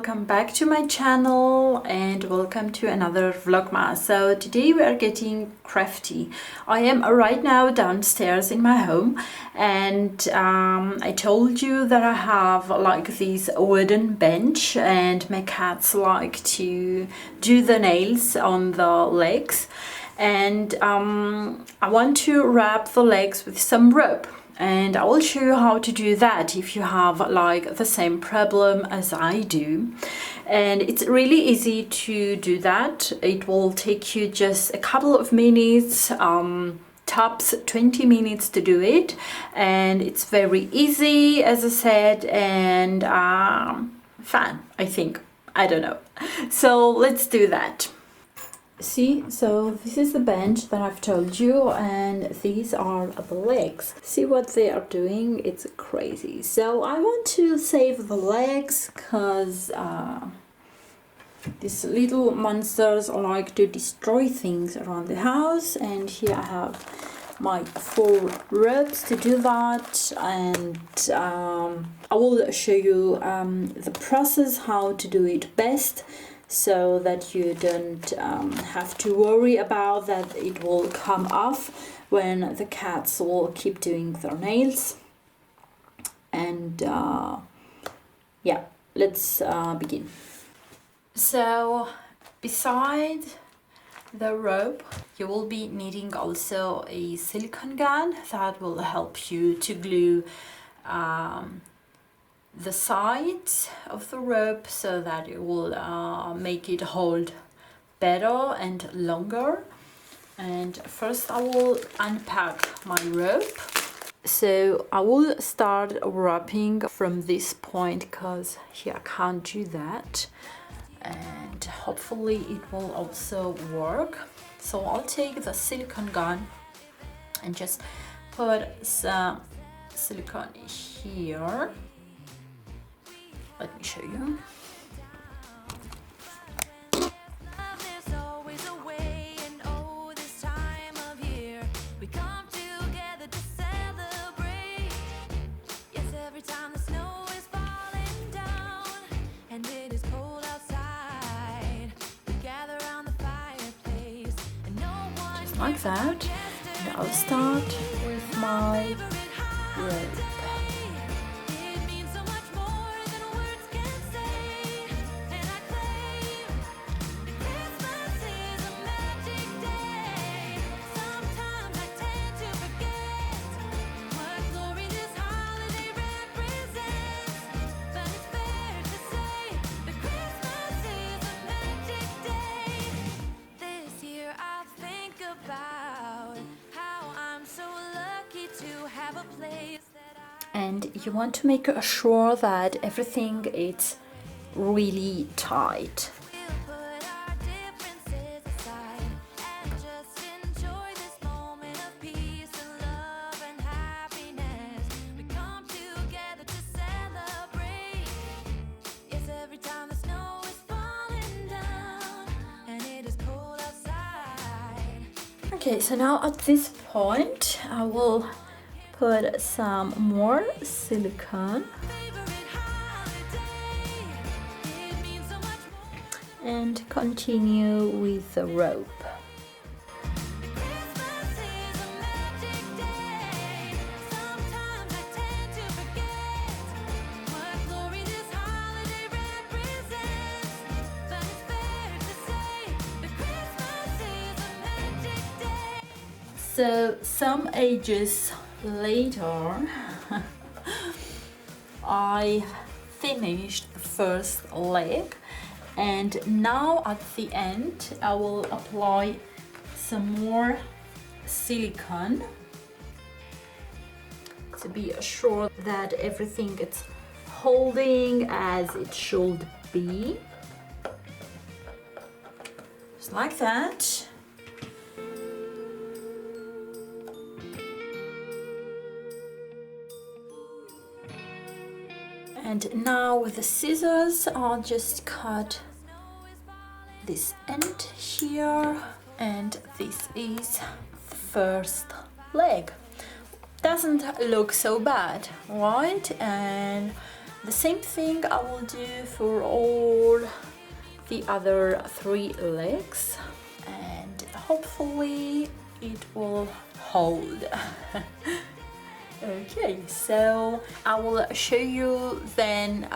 welcome back to my channel and welcome to another vlogmas. So today we are getting crafty. I am right now downstairs in my home, and I told you that I have like this wooden bench and my cats like to do the nails on the legs, and I want to wrap the legs with some rope. And I will show you how to do that if you have like the same problem as I do. And it's really easy to do that. It will take you just a couple of minutes, tops 20 minutes to do it, and it's very easy, as I said, and fun, I think. I don't know. So let's do that. See, so this is the bench that I've told you, and these are the legs. See what they are doing? It's crazy. So I want to save the legs because these little monsters like to destroy things around the house, and here I have my 4 ropes to do that, and I will show you the process how to do it best, so that you don't have to worry about that it will come off when the cats will keep doing their nails. And yeah, let's begin. So beside the rope you will be needing also a silicone gun that will help you to glue the sides of the rope so that it will make it hold better and longer. And first I will unpack my rope. So I will start wrapping from this point because here I can't do that, and hopefully it will also work. So I'll take the silicone gun and just put some silicone here. Let me show you. Just like that. And I'll start with my rope. And you want to make sure that everything is really tight. Okay, so now at this point I will put some more silicone and continue with the rope. So some ages later I finished the first leg, and now at the end I will apply some more silicone to be sure that everything is holding as it should be, just like that. And now with the scissors I'll just cut this end here, and this is the first leg. Doesn't look so bad, right? And The same thing I will do for all the other 3 legs, and hopefully it will hold. Okay, so I will show you then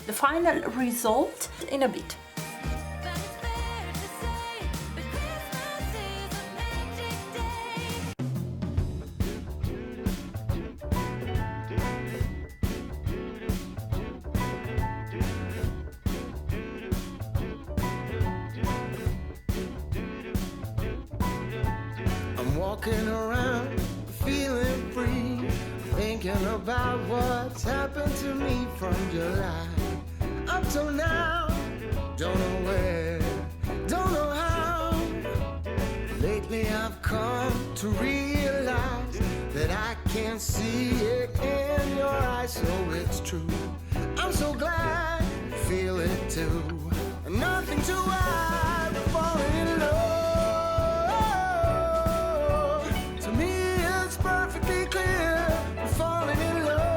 the final result in a bit. I'm walking around feeling free, thinking about what's happened to me from July up till now. Don't know where, don't know how. Lately I've come to realize that I can't see it in your eyes, so it's true. I'm so glad you feel it too. Nothing to hide but falling in love. To me it's perfectly clear, we're falling in love.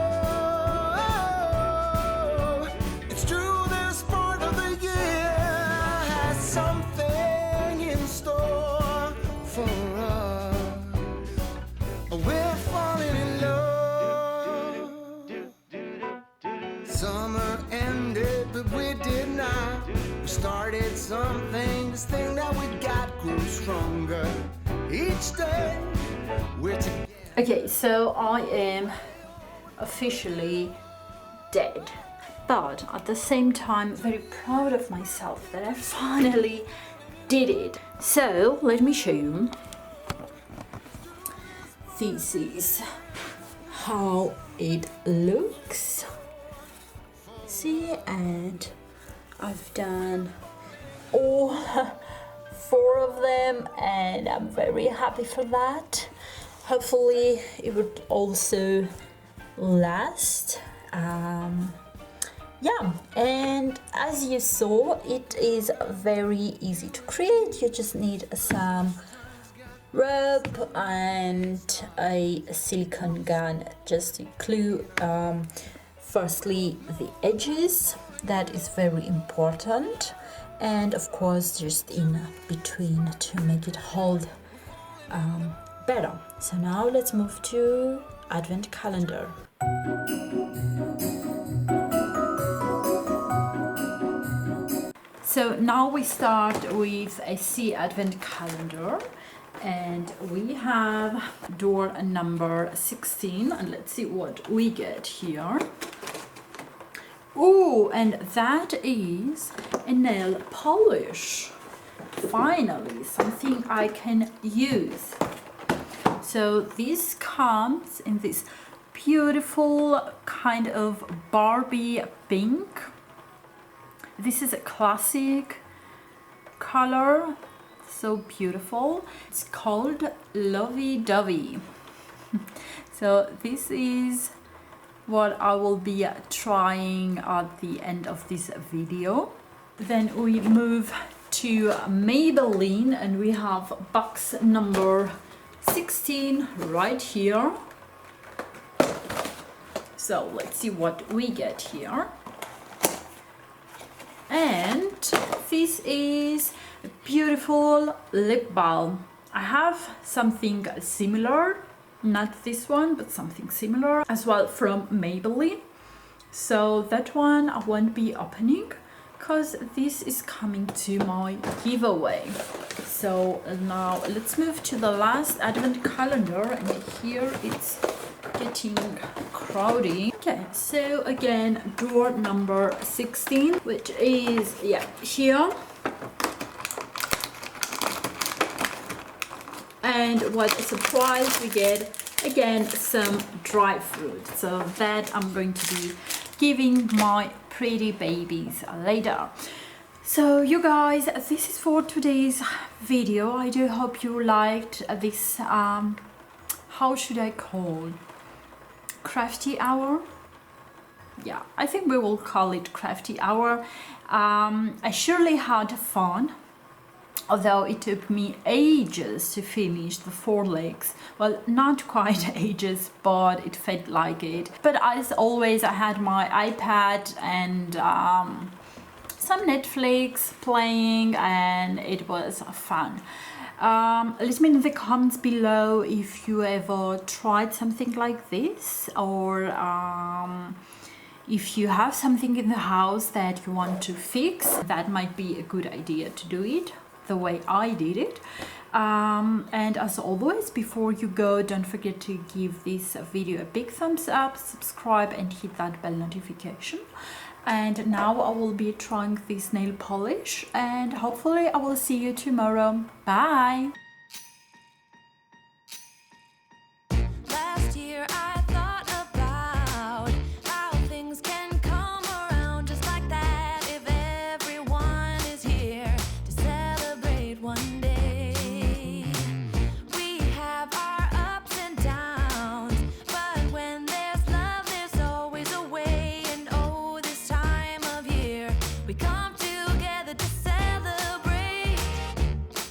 It's true, this part of the year has something in store for us. We're falling in love. Summer ended, but we did not. We started something, this thing that we got grew stronger each day. We're together. Okay, so I am officially dead, but at the same time very proud of myself that I finally did it. So let me show you. This is how it looks. See, and I've done all 4 of them, and I'm very happy for that. Hopefully it would also last. Yeah, and as you saw, it is very easy to create. You just need some rope and a silicone gun just to glue firstly the edges. That is very important, and of course just in between to make it hold better. So now let's move to advent calendar. So now we start with a C advent calendar, and we have door number 16, and let's see what we get here. Oh, and that is a nail polish. Finally, something I can use. So this comes in this beautiful kind of Barbie pink. This is a classic color, so beautiful. It's called Lovey Dovey. So this is what I will be trying at the end of this video. Then we move to Maybelline, and we have box number 16 right here. So let's see what we get here. And this is a beautiful lip balm. I have something similar, not this one, but something similar as well from Maybelline. So that one I won't be opening because this is coming to my giveaway. So now let's move to the last advent calendar, and here it's getting crowded. Okay, so again, door number 16, which is, yeah, here. And what a surprise we get, again, some dry fruit. So that I'm going to be giving my pretty babies later. So you guys, this is for today's video. I do hope you liked this, how should I call, crafty hour? Yeah, I think we will call it crafty hour. I surely had fun. although it took me ages to finish the 4 legs. Well, not quite ages, but it felt like it. But as always, I had my iPad and some Netflix playing, and it was fun. Let me know in the comments below if you ever tried something like this, or if you have something in the house that you want to fix. That might be a good idea to do it the way I did it. And as always, before you go, don't forget to give this video a big thumbs up, subscribe and hit that bell notification. And now I will be trying this nail polish, and hopefully I will see you tomorrow. Bye! Last year I thought about how things can come around just like that if everyone is here to celebrate one day. We have our ups and downs, but when there's love there's always a way. And oh, this time of year we come together to celebrate.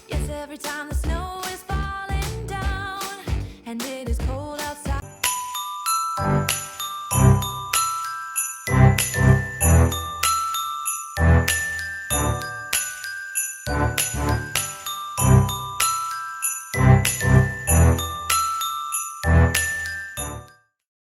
Yes, every time the snow is falling down and it is cold out.